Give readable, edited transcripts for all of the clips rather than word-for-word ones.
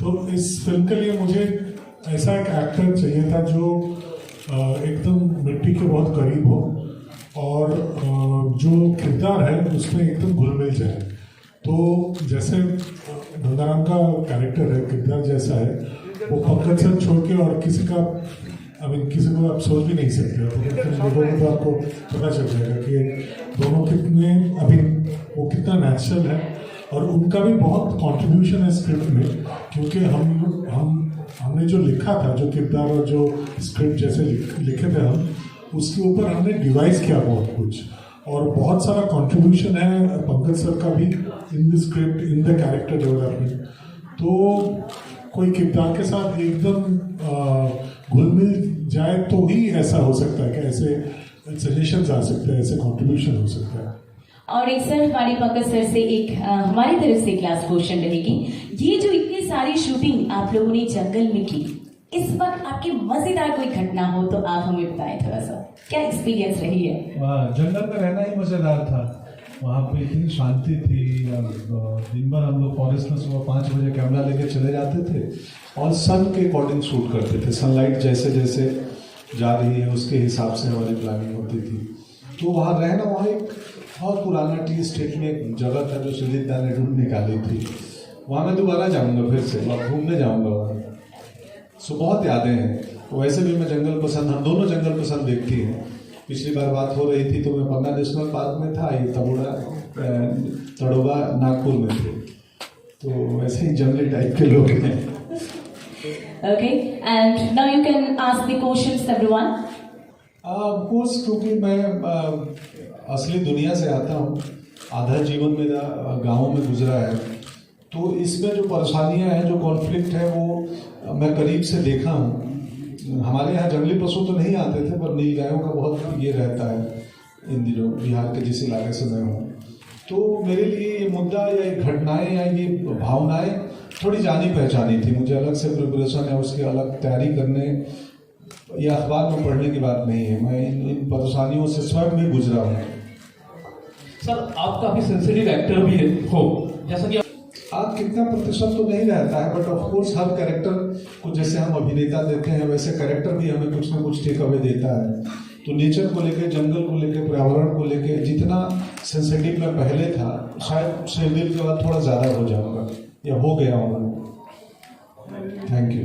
तो इस फिल्म के लिए मुझे ऐसा एक एक्टर चाहिए था जो एकदम मिट्टी के बहुत करीब हो और जो किरदार है उसमें एकदम घुल मिल जाए। तो जैसे गंगाराम का कैरेक्टर है, किरदार जैसा है, वो पंकज सर छोड़ के और किसी का किसी को आप सोच भी नहीं सकते। देखोगे तो आपको पता चल जाएगा कि दोनों कितने वो कितना नेचुरल है और उनका भी बहुत कंट्रीब्यूशन है स्क्रिप्ट में, क्योंकि हमने जो लिखा था, जो किरदार और जो स्क्रिप्ट जैसे लिखे थे हम, उसके ऊपर हमने डिवाइस किया बहुत कुछ और बहुत सारा कंट्रीब्यूशन है पंकज सर का भी in the script, in the character development. तो कोई किरदार के साथ एकदम घुल मिल जाए तो ही ऐसा हो सकता है कि ऐसे सजेशंस आ सकते हैं, ऐसे कंट्रीब्यूशन हो सकता है। और एक सर हमारी पंकज सर से एक हमारी तरफ से क्लास क्वेश्चन रहेगी, ये जो इतनी सारी शूटिंग आप लोगों ने जंगल में की, इस वक्त आपकी मजेदार कोई घटना हो तो आप हमें बताएं थोड़ा सा, क्या एक्सपीरियंस रही है? जंगल में रहना ही मजेदार था। वहाँ पे इतनी शांति थी। दिन भर हम लोग फॉरेस्ट में सुबह 5 बजे कैमरा लेके चले जाते थे और सन के अकॉर्डिंग शूट करते थे। सनलाइट जैसे जैसे जा रही है उसके हिसाब से हमारी प्लानिंग होती थी। तो वहाँ रहना, वहाँ एक बहुत पुराना टी स्टेट में एक जगह था जो सुजीत दा ने ढूंढ निकाली थी। वहाँ मैं दोबारा जाऊँगा, फिर से वहाँ घूमने जाऊँगा वहाँ। सो बहुत यादें हैं। वैसे भी मैं जंगल पसंद, हम दोनों जंगल पसंद देखती हैं। पिछली बार बात हो रही थी तो मैं पन्ना नेशनल पार्क में था, ये तड़ोबा नागपुर में थे। तो वैसे ही जंगली टाइप के लोग हैं। Okay, and now you can ask the questions everyone. Of course, क्योंकि मैं असली दुनिया से आता हूँ, आधा जीवन मेरा गाँव में गुजरा है, तो इसमें जो परेशानियाँ हैं, जो कॉन्फ्लिक्ट है, वो मैं करीब से देखा हूँ। हमारे यहाँ जंगली पशु तो नहीं आते थे, पर नील गायों का बहुत ये रहता है इन दिनों बिहार के जिस इलाके से मैं हूँ। तो मेरे लिए ये मुद्दा या ये घटनाएं या ये भावनाएं थोड़ी जानी पहचानी थी। मुझे अलग से प्रिपरेशन है, उसकी अलग तैयारी करने या अखबार में पढ़ने की बात नहीं है। मैं इन परेशानियों से स्वयं में गुजरा हूँ। सर, आप काफी सेंसिटिव एक्टर भी हो, जैसा कि आप कितना प्रतिशत तो नहीं रहता है, but of course her character को जैसे हम अभिनेता देते हैं, वैसे कैरेक्टर भी हमें कुछ ना कुछ टेक अवे देता है। तो नेचर को लेके, जंगल को लेके, पर्यावरण को लेके जितना सेंसिटिव मैं पहले था, शायद शेरदिल के बाद थोड़ा ज़्यादा हो जाऊंगा या हो गया हूँ। Thank you.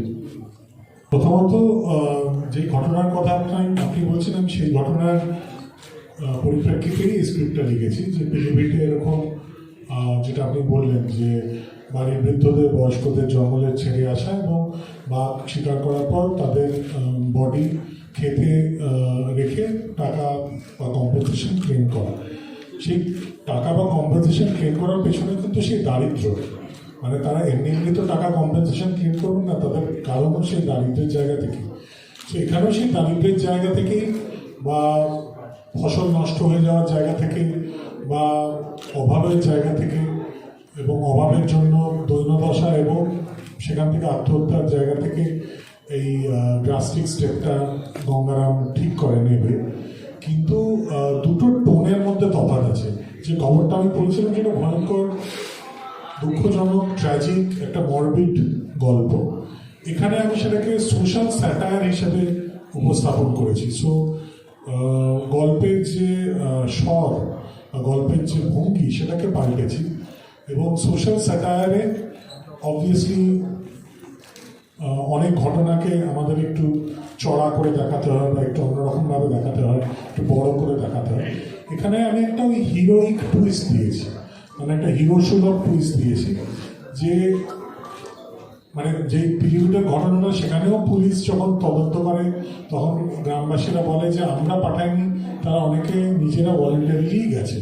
প্রথমত যে ঘটনার কথা আপনি বলছিলেন, সেই ঘটনার পরিপ্রেক্ষিতেই স্ক্রিপ্টটা লিখেছি। যে পৃথিবীতে এরকম যেটা আপনি বললেন যে বাড়ির বৃদ্ধদের, বয়স্কদের জঙ্গলে ছেড়ে আসা এবং বাঘ শিকার করার পর তাদের বডি খেতে রেখে টাকা বা কম্পেনসেশন ক্লেম করা। সেই টাকা বা কম্পেনসেশন ক্লেম করার পেছনে কিন্তু সেই দারিদ্র, মানে তারা এমনি তো টাকা কম্পেনসেশন ক্লেম করবে না, তাদের কারণও সেই দারিদ্রের জায়গা থেকে। তো এখানেও সেই দারিদ্রের জায়গা থেকেই বা ফসল নষ্ট হয়ে যাওয়ার জায়গা থেকে বা অভাবের জায়গা থেকে এবং অভাবের জন্য দৈন্যদশা এবং সেখান থেকে আত্মহত্যার জায়গা থেকে এই ড্রাস্টিক স্টেপটা গঙ্গারাম ঠিক করে নেবে। কিন্তু দুটো টোনের মধ্যে তফাৎ আছে। যে খবরটা আমি পড়েছিলাম যেটা ভয়ঙ্কর, দুঃখজনক, ট্র্যাজিক, একটা মরবিড গল্প, এখানে আমি সেটাকে সোশ্যাল স্যাটায়ার হিসেবে উপস্থাপন করেছি। সো গল্পের যে স্বর, গল্পের যে ভঙ্গি, সেটাকে পাল্টেছি এবং সোশ্যাল স্যাটায়ারে অবভিয়াসলি অনেক ঘটনাকে আমাদের একটু চড়া করে দেখাতে হয় বা একটু অন্যরকমভাবে দেখাতে হয়, একটু বড় করে দেখাতে হয়। এখানে আমি একটা ওই হিরোইক টুইস্ট দিয়েছি, মানে একটা হিরো সুলভ টুইস্ট দিয়েছি। যে মানে যে পৃথিবীটার ঘটনাটা, সেখানেও পুলিশ যখন তদন্ত করে তখন গ্রামবাসীরা বলে যে আমরা পাঠাইনি, তারা অনেকে নিজেরা ভলেন্টারিলি গেছে।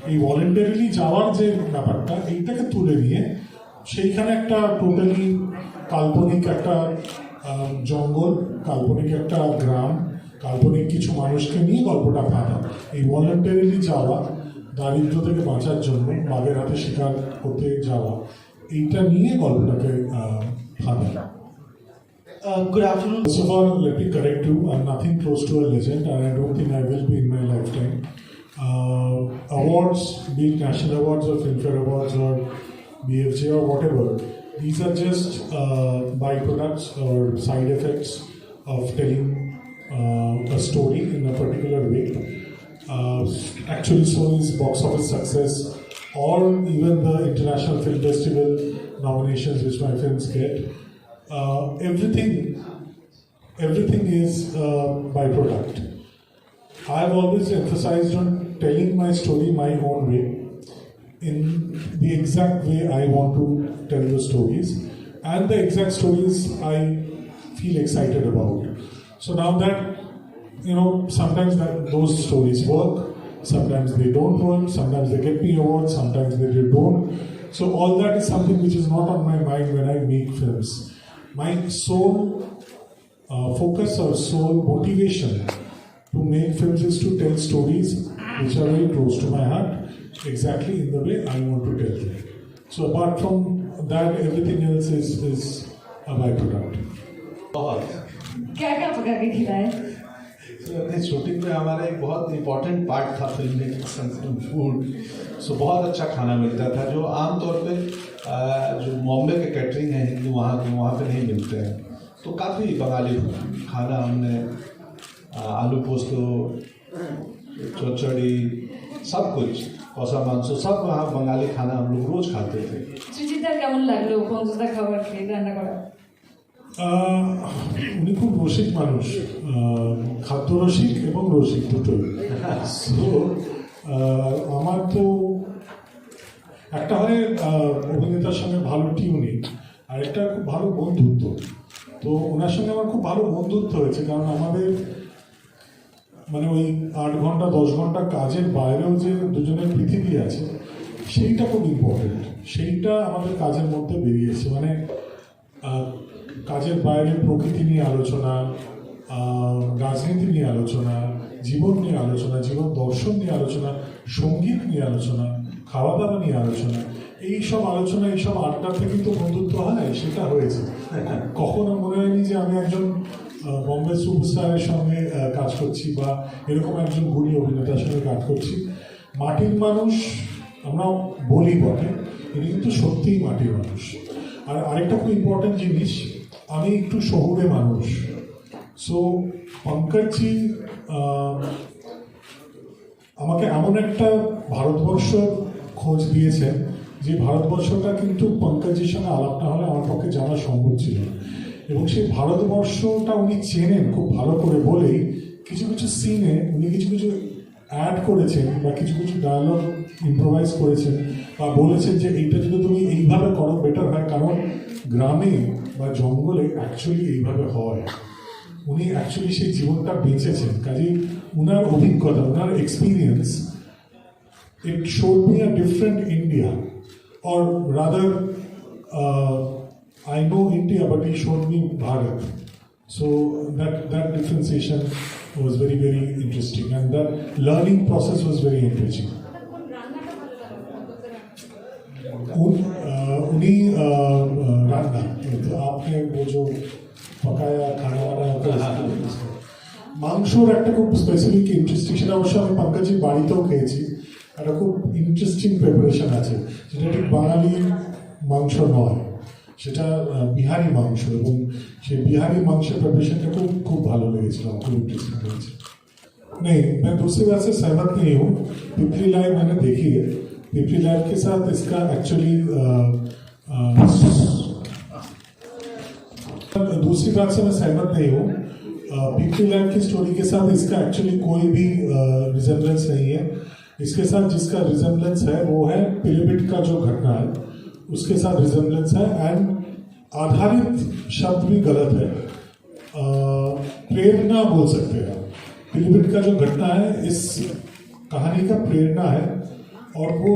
এই ভলেন্টারিলি যাওয়ার যে ব্যাপারটা, এইটাকে তুলে নিয়ে সেইখানে একটা টোটালি কাল্পনিক একটা জঙ্গল, কাল্পনিক একটা গ্রাম, কাল্পনিক কিছু মানুষকে নিয়ে গল্পটা ফাঁটা। এই ভলেন্টারিলি যাওয়া, দারিদ্র থেকে বাঁচার জন্য বাঘের হাতে শিকার করতে যাওয়া, এইটা নিয়ে গল্পটাকে ফাঁটা। Good afternoon. First of all, let me correct you. I'm nothing close to a legend, and I don't think I will be in my lifetime. Awards, be it national awards or Filmfare awards or BFJ or whatever, these are just byproducts or side effects of telling a story in a particular way. Actually, Sony's box office success, or even the International Film Festival nominations which my films get, everything is byproduct. I've always emphasized on telling my story my own way, in the exact way I want to tell the stories, and the exact stories I feel excited about. So now that, sometimes those stories work, sometimes they don't work, sometimes they get me awards, sometimes they don't. So all that is something which is not on my mind when I make films. My sole focus or sole motivation to make films is to tell stories which are very close to my heart, exactly in the way I want to tell them. So apart from that, everything else is a byproduct. बहुत क्या क्या पका के खिलाए? अपनी shooting में हमारा एक बहुत इम्पोर्टेंट पार्ट था फिल्म मेकिंग फूड। सो बहुत अच्छा खाना मिलता था जो आमतौर पे जो बॉम्बे के कैटरिंग है हिंदी वहाँ पे नहीं मिलते हैं। तो काफ़ी बंगाली खाना हमने आलू पोस्तो, चौचड़ी, सब कुछ कौसा मांसो, सब वहाँ बंगाली खाना हम लोग रोज खाते थे। সুচিত্রার কেমন লাগলো পঞ্চদা খাবার খেয়ে রান্না করা? উনি খুব রসিক মানুষ, খাদ্য রসিক এবং রসিক দুটোই। সো আমার তো একটা হয় অভিনেতার সঙ্গে ভালো টিউনিং, আর একটা খুব ভালো বন্ধুত্ব। তো ওনার সঙ্গে আমার খুব ভালো বন্ধুত্ব হয়েছে, কারণ আমাদের মানে ওই 8 ঘন্টা 10 ঘন্টা কাজের বাইরেও যে দুজনের পৃথিবী আছে, সেইটা খুব ইম্পর্টেন্ট। সেইটা আমাদের কাজের মধ্যে বেরিয়েছে, মানে কাজের বাইরে প্রকৃতি নিয়ে আলোচনা, রাজনীতি নিয়ে আলোচনা, জীবন নিয়ে আলোচনা, জীবন দর্শন নিয়ে আলোচনা, সঙ্গীত নিয়ে আলোচনা, খাওয়া দাওয়া নিয়ে আলোচনা, এইসব আলোচনা, এইসব আড্ডা থেকেই তো বন্ধুত্ব হয়, সেটা হয়েছে। কখনো মনে হয়নি যে আমি একজন বম্বে সুপারস্টারের সঙ্গে কাজ করছি বা এরকম একজন গুণী অভিনেতার সঙ্গে কাজ করছি। মাটির মানুষ আমরা বলি বটে, এটা কিন্তু সত্যিই মাটির মানুষ। আর আরেকটা খুব ইম্পর্টেন্ট জিনিস, আমি একটু শহুরে মানুষ। সো পঙ্কজজি আমাকে এমন একটা ভারতবর্ষ খোঁজ দিয়েছেন যে ভারতবর্ষটা কিন্তু পঙ্কজজির সঙ্গে আলাপ না হলে আমার পক্ষে জানা সম্ভব ছিল না। এবং সেই ভারতবর্ষটা উনি চেনেন খুব ভালো করে বলেই কিছু কিছু সিনে উনি কিছু কিছু অ্যাড করেছেন বা কিছু কিছু ডায়লগ ইম্প্রোভাইজ করেছেন বা বলেছেন যে এইটা যদি তুমি এইভাবে করো বেটার হয়, কারণ গ্রামে বা জঙ্গলে অ্যাকচুয়ালি এইভাবে হয়। উনি অ্যাকচুয়ালি সেই জীবনটা বেঁচেছেন, কাজেই উনার অভিজ্ঞতা, উনার experience, it showed me a different India, or rather I know India but he showed me Bharat. So that differentiation was very very interesting, and that learning process was very enriching. उन्हीं रान्ना तो आपने वो जो पकाया खाना वाना মাংসর একটা খুব স্পেসিফিক ইন্টারেস্টিং, সেটা অবশ্য আমি পঙ্কজজির বাড়িতেও খেয়েছি। একটা খুব ইন্টারেস্টিং প্রিপারেশন আছে, যেটা ঠিক বাঙালি মাংস নয়, সেটা বিহারি মাংস, এবং সেই বিহারি মাংসের प्रिपरेशन খুব খুব ভালো লেগেছিল, খুব इंटरेस्टिंग লেগেছে। नहीं, मैं दूसरी बात से सहमत नहीं हूँ। पिपली लाइव मैंने देखी है, पिपली लाइव के साथ इसका एक्चुअली दूसरी बात से मैं सहमत नहीं हूँ। पिपली लाइव की स्टोरी के साथ इसका एक्चुअली कोई भी रिजेम्बलेंस नहीं है। इसके साथ जिसका रिजेम्बलेंस है वो है पिलीभिट का जो घटना है, उसके साथ रिजेम्बलेंस है। एंड आधारित शब्द भी गलत है, प्रेरणा बोल सकते हैं। पिलीभिट का जो घटना है इस कहानी का प्रेरणा है, और वो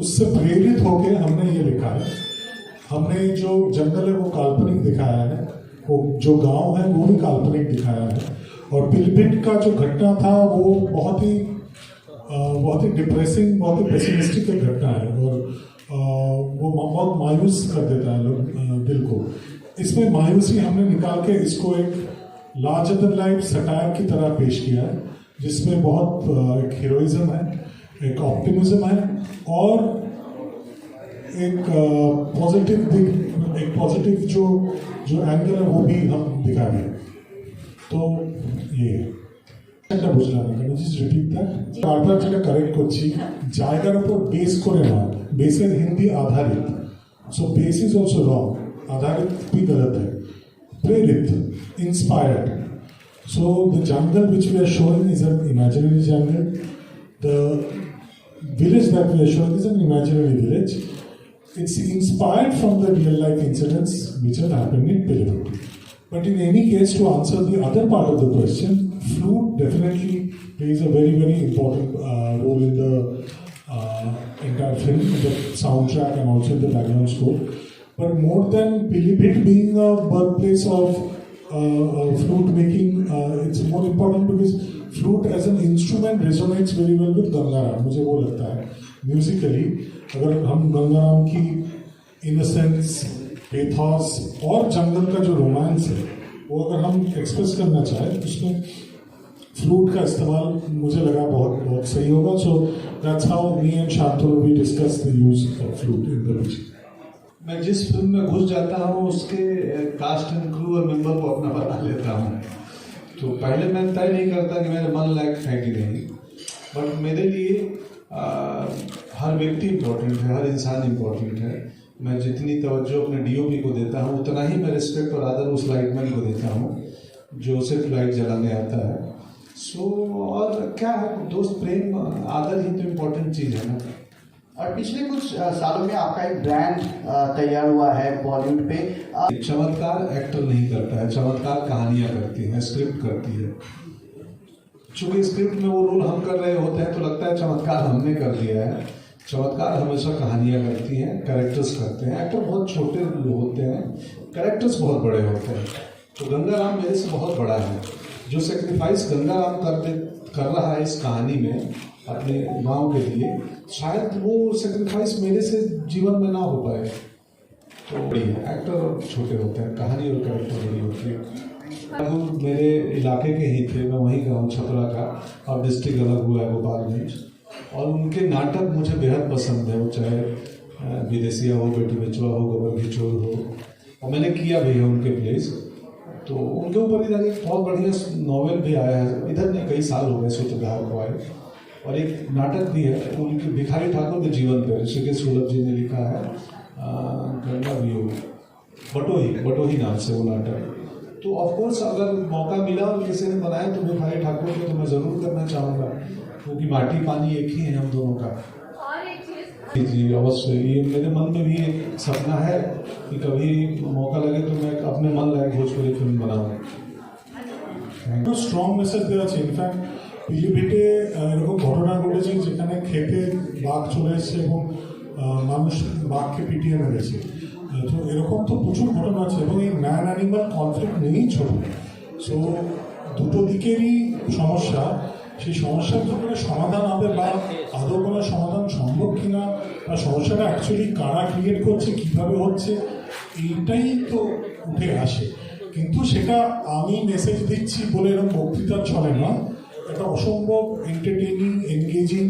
उससे प्रेरित होकर हमने ये लिखा है। हमने जो जंगल है वो काल्पनिक दिखाया है, वो जो गांव है वो भी काल्पनिक दिखाया है, और पिलीभिट का जो घटना था वो बहुत ही डिप्रेसिंग, बहुत ही पेसिमिस्टिक एक घटना है, और वो बहुत मायूस कर देता है दिल को। इसमें मायूसी हमने निकाल के इसको एक लार्जर देन लाइफ सटायर की तरह पेश किया है, जिसमें बहुत एक हीरोइज्म है, एक ऑप्टिमिज्म है, और एक पॉजिटिव एक पॉजिटिव जो जो एंगल है वो भी हम दिखा रहे हैं। तो ये একটা বুঝলাম না, can you just repeat that? বারবার যেটা কারেক্ট করছি, জায়গার উপর বেস করে না, বেসের Hindi আধারিত। So base is also wrong, आधारित भी गलत है। प्रेरित, inspired. So the jungle which we are showing is an imaginary jungle. The village that we are showing is an imaginary village. It's inspired from the real life incidents which have happened in Pilibhit. But in any case, to answer the other part of the question, flute definitely plays a very, very important role in the entire film, in the soundtrack and also in the background score. But more than Pilibhit being a birthplace of flute making, it's more important because flute as an instrument resonates very well with Gangaram. मुझे वो लगता है musically, अगर हम गंगाराम की innocence, पेथॉस और जंगल का जो रोमांस है वो अगर हम एक्सप्रेस करना चाहें तो उसमें फ्लूट का इस्तेमाल मुझे लगा बहुत बहुत सही होगा। So that's how me and Shantanu we discuss the use of flute in the picture. मैं जिस फिल्म में घुस जाता हूँ उसके कास्ट एंड क्रू और मेंबर को अपना बना लेता हूँ। तो पहले मैं तय नहीं करता कि मेरे मन लायक है कि नहीं, बट मेरे लिए हर व्यक्ति इम्पोर्टेंट है, हर इंसान इम्पोर्टेंट है। मैं जितनी तवज्जो अपने डीओपी को देता हूँ उतना ही मैं रिस्पेक्ट और आदर उस लाइटमैन को देता हूँ जो सिर्फ लाइट जलाने आता है। सो और क्या है, दोस्त प्रेम आदर ही तो इम्पोर्टेंट चीज़ है ना। और पिछले कुछ सालों में आपका एक ब्रांड तैयार हुआ है बॉलीवुड पे। चमत्कार एक्टर नहीं करता है, चमत्कार कहानियाँ करती है, स्क्रिप्ट करती है। चूंकि स्क्रिप्ट में वो रोल हम कर रहे होते हैं तो लगता है चमत्कार हमने कर दिया है। चमत्कार हमेशा कहानियाँ करती हैं, कैरेक्टर्स करते हैं। एक्टर बहुत छोटे होते हैं, कैरेक्टर्स बहुत बड़े होते हैं। तो गंगाराम मेरे से बहुत बड़ा है। जो सेक्रीफाइस गंगाराम कर रहा है इस कहानी में अपने गांव के लिए, शायद वो सेक्रीफाइस मेरे से जीवन में ना हो पाए। तो बड़ी है, एक्टर छोटे होते हैं, कहानी और कैरेक्टर बड़ी होती है। वो मेरे इलाके के ही थे, मैं वहीं का हूँ, छपरा का, और डिस्ट्रिक्ट अलग हुआ है गोपालगंज। और उनके नाटक मुझे बेहद पसंद है, वो चाहे विदेशिया हो, बेटी बचवा हो, गोबर की चोर हो, और मैंने किया भी है उनके प्लेस। तो उनके ऊपर इधर एक बहुत बढ़िया नॉवेल भी आया है, इधर नहीं कई साल हो गए सूत्रधार को आए, और एक नाटक भी है उनके भिखारी ठाकुर के जीवन पर, ऋषिकेश सुलभ जी ने लिखा है, गंगा वियोग, बटोही नाम से वो नाटक। तो ऑफकोर्स अगर मौका मिला और किसी ने बनाया तो भिखारी ठाकुर को तो मैं ज़रूर करना चाहूँगा, क्योंकि माटी पानी एक ही है हम दोनों का। जी अवश्य, ये मेरे मन में भी एक सपना है कि कभी मौका लगे तो मैं अपने मन लायक भोजपुरी फिल्म बनाऊँ। স্ট্রং মেসেজ দেওয়া আছে। ইনফ্যাক্ট পিলিভিটে এরকম ঘটনা ঘটেছে যেখানে খেতে বাঘ চলে এসছে এবং মানুষ বাঘকে পিটিয়ে মেরেছে। তো এরকম তো প্রচুর ঘটনা আছে এবং এই ম্যান অ্যানিমাল কনফ্লিক্ট নিয়েই ছবি। সো দুটো দিকেরই সমস্যা, সেই সমস্যার কী করে সমাধান হবে বা আদৌ কোনো সমাধান সম্ভব কিনা, বা সমস্যাটা অ্যাকচুয়ালি কারা ক্রিয়েট করছে, কীভাবে হচ্ছে, এইটাই তো উঠে আসে। কিন্তু সেটা আমি মেসেজ দিচ্ছি বলে এরকম বক্তৃতার ছলে না, একটা অসম্ভব এন্টারটেইনিং এনগেজিং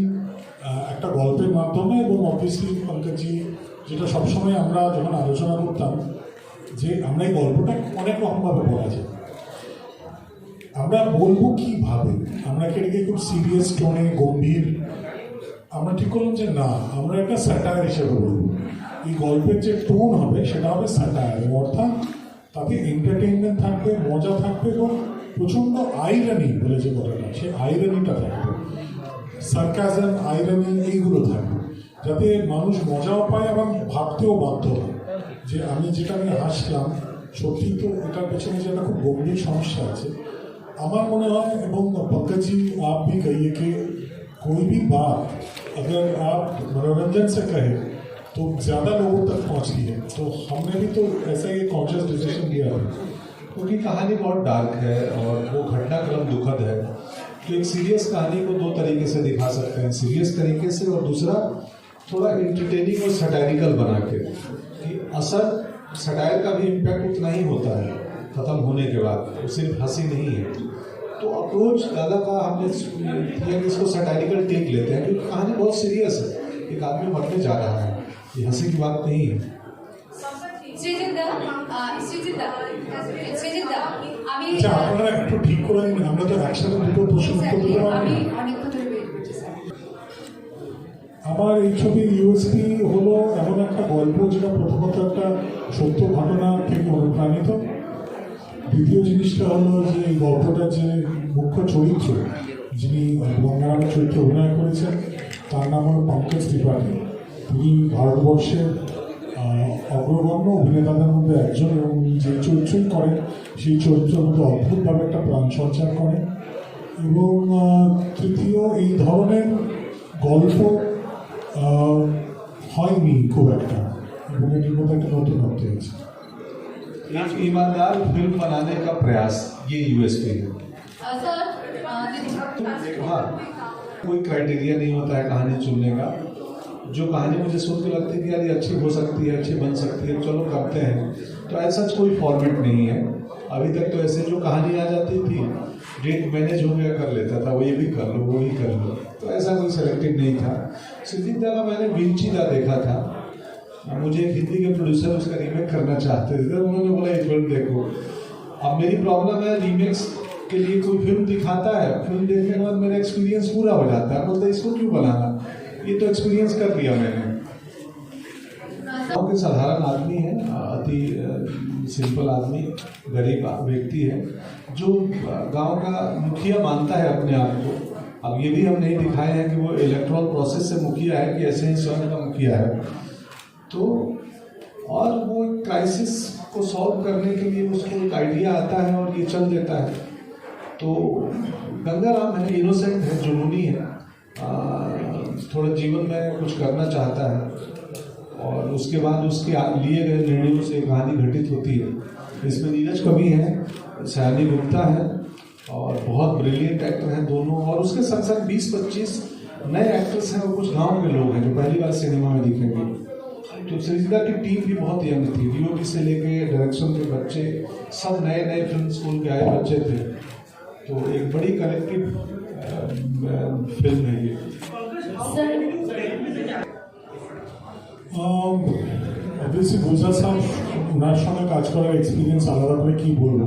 একটা গল্পের মাধ্যমে। এবং অবভিয়াসলি পঙ্কজজি যেটা সবসময় আমরা যখন আলোচনা করতাম যে আমরা এই গল্পটা অনেক রকমভাবে বলা যায়, আমরা বলবো কীভাবে, আমরা কি এটাকে খুব সিরিয়াস টোনে গম্ভীর, আমরা ঠিক করলাম যে না, আমরা একটা স্যাটায়ার হিসেবে বলবো। এই গল্পের যে টোন হবে সেটা হবে স্যাটায়ার, অর্থাৎ তাতে এন্টারটেইনমেন্ট থাকবে, মজা থাকবে এবং প্রচণ্ড আইরানি বলে যে কথাটা, সেই আইরানিটা থাকবে, সার্কাজম আইরানি এইগুলো থাকবে, যাতে মানুষ মজাও পায় এবং ভাবতেও বাধ্য হয় যে আমি যেটা নিয়ে হাসলাম সত্যি তো এটার পেছনে যে একটা খুব গম্ভীর সমস্যা আছে। আমার মনে হয়, এবং पंकज जी आप भी कहिए कि कोई भी बात अगर आप मनोरंजन से कहें तो ज़्यादा लोगों तक पहुँचती है। तो हमने भी तो ऐसा ही कॉन्शियस डिसीजन लिया है, क्योंकि कहानी बहुत डार्क है और वो घटनाक्रम दुखद है। तो एक सीरियस कहानी को दो तरीके से दिखा सकते हैं, सीरियस तरीके से, और दूसरा थोड़ा एंटरटेनिंग और सटायरिकल बना के, कि असर सटायर का भी इम्पैक्ट उतना ही होता है ख़त्म होने के बाद, वो सिर्फ हंसी नहीं है। तो अप्रोच दादा का हमने किया कि इसको सटायरिकल टेक लेते हैं, क्योंकि कहानी बहुत सीरियस है, एक आदमी मरने जा रहा है ये हंसी की बात नहीं है। সৃজিতদা আমি আচ্ছা আপনারা একটু ঠিক করে নিন, আমরা তো একসাথে দুটো প্রশ্ন উত্তর দিতে পারবো আমি না। অনেকক্ষণ ধরে ওয়েট করছি স্যার। আমার এই ছবির ইউএসপি হলো এমন একটা গল্প যেটা প্রথমত একটা সত্য ঘটনা থেকে অনুপ্রাণিত। দ্বিতীয় জিনিসটা হলো যে এই গল্পটার যে মুখ্য চরিত্র, যিনি গঙ্গারামের চরিত্রে অভিনয় করেছেন, তার নাম হলো পঙ্কজ ত্রিপাঠী। তিনি ভারতবর্ষের অগ্রগণ্য অভিনেতাদের মধ্যে একজন, এবং যে চরিত্রই করেন সেই চরিত্রের মধ্যে অদ্ভুতভাবে একটা প্রাণ সঞ্চার করেন। এবং তৃতীয়, এই ধরনের গল্প হয়নি খুব একটা, এবং এটির মধ্যে একটা নতুনত্ব আছে। एक ईमानदार फिल्म बनाने का प्रयास, ये यूएसपी है। স্যার हाँ, कोई क्राइटेरिया नहीं होता है कहानी चुनने का। जो कहानी मुझे सुन के लगती है कि यार ये अच्छी हो सकती है, अच्छी बन सकती है, चलो करते हैं, तो ऐसा कोई फॉर्मेट नहीं है। अभी तक तो ऐसे जो कहानी आ जाती थी, डेट मैनेज हो गया, कर लेता था, वो ये भी कर लो, वो ही कर लो, तो ऐसा कोई सेलेक्टेड नहीं था। सृजितदा का मैंने विंचीदा देखा था, मुझे एक हिंदी के प्रोड्यूसर उसका रीमेक करना चाहते थे, तो उन्होंने बोला ये फिल्म देखो। अब मेरी प्रॉब्लम है, रीमेक्स के लिए कोई फिल्म दिखाता है, फिल्म देखने के बाद मेरा एक्सपीरियंस पूरा हो जाता है, बोलते इसको क्यों बनाना, ये तो एक्सपीरियंस कर लिया मैंने। गाँव के साधारण आदमी है, अति सिंपल आदमी, गरीब व्यक्ति है, जो गांव का मुखिया मानता है अपने आप को। अब ये भी हम नहीं दिखाए हैं कि वो इलेक्ट्रॉल प्रोसेस से मुखिया है कि ऐसे ही स्वयं का मुखिया है। तो और वो क्राइसिस को सॉल्व करने के लिए उसको एक आइडिया आता है और ये चल देता है। तो गंगाराम है, इनोसेंट है, जुनूनी है, थोड़ा जीवन में कुछ करना चाहता है, और उसके बाद उसके लिए गए निर्णयों से कहानी घटित होती है। इसमें नीरज कवि हैं, सयानी गुप्ता है, और बहुत ब्रिलियंट एक्टर हैं दोनों, और उसके संग संग 20-25 नए एक्टर्स हैं, और कुछ गांव के लोग हैं जो पहली बार सिनेमा में दिखेंगे। तो सृजितदा की टीम भी बहुत यंग थी, डीओपी से लेके डायरेक्शन के बच्चे सब नए नए फिल्म स्कूल के आए बच्चे थे। तो एक बड़ी कलेक्टिव फिल्म है ये। सर অবভিয়াসলি গুলজার সাহেব, ওনার সঙ্গে কাজ করার এক্সপিরিয়েন্স আলাদা করে কী বলবো।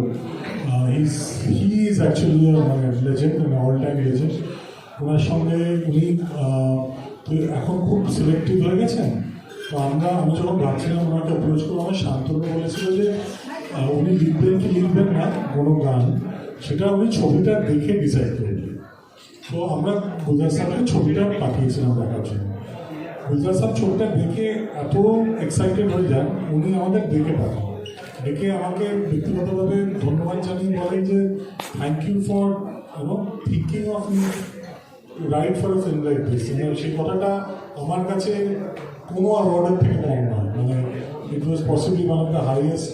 হি ইজ অ্যাকচুয়ালি মানে লেজেন্ড, মানে অল টাইম লেজেন্ড। ওনার সঙ্গে উনি তো এখন খুব সিলেক্টিভ হয়ে গেছেন। তো আমি যখন ভাবছিলাম ওনাকে অ্যাপ্রোচ করবো, আমার শান্তনু বলেছিল যে উনি লিখবেন কি লিখবেন না কোনো গান, সেটা উনি ছবিটা দেখে ডিসাইড করবেন। তো আমরা গুলজার সাহেবকে ছবিটা পাঠিয়েছিলাম দেখার জন্য। গুলজার সাহেব ছবিটা দেখে এত এক্সাইটেড হয়ে যান, উনি আমাদের দেখে পাঠান, ডেকে আমাকে ব্যক্তিগতভাবে ধন্যবাদ জানিয়ে বলেন যে thank you for thinking of me right for a film like this. সেই কথাটা আমার কাছে কোনো অ্যাওয়ার্ডের থেকে কম নয়, মানে ইট ওয়াজ possibly one of the highest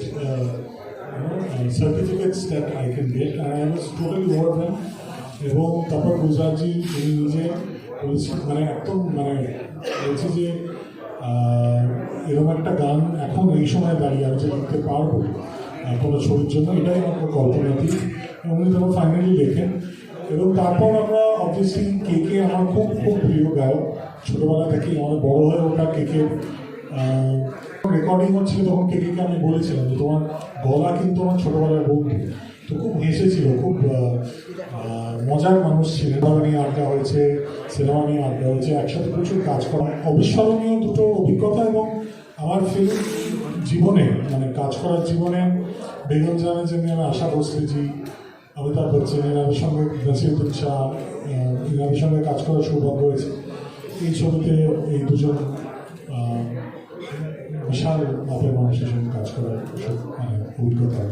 certificates that I can get, and I was totally overwhelmed. এবং তারপর গুলজারজি উনি নিজে মানে একদম মানে বলছি যে এরকম একটা গান এখন এই সময় দাঁড়িয়ে আমি যে লিখতে পারবো কোনো ছবির জন্য, এটাই আমার কল্পনাতীত। উনি তখন ফাইনালি লেখেন, এবং তারপর আমরা অবভিয়াসলি কেকে আমার খুব খুব প্রিয় গায়ক, ছোটোবেলা থেকেই আমার বড়ো হয়ে ওঠা কেকের রেকর্ডিং হচ্ছিল, তখন কেকে আমি বলেছিলাম যে তোমার গলা কিন্তু আমার ছোটোবেলার বন্ধু। তো খুব হেসেছিল, খুব মজার মানুষ ছিল। সিনেমা নিয়ে আড্ডা হয়েছে, সিনেমা নিয়ে আড্ডা হয়েছে, একসাথে প্রচুর কাজ করা, অবিস্মরণীয় দুটো অভিজ্ঞতা। এবং আমার ফিল্ম জীবনে মানে কাজ করার জীবনে বেগম জানের জন্য আমি আশা ভোসলেজি, অমিতাভ বচ্চন, এনাদের সঙ্গে নসিরুদ্দিন শাহ, এনাদের সঙ্গে কাজ করার সৌভাগ্য হয়েছে। এই ছবিতে এই দুজন বিশাল মাপের মানুষের সঙ্গে কাজ করার মানে অভিজ্ঞতা।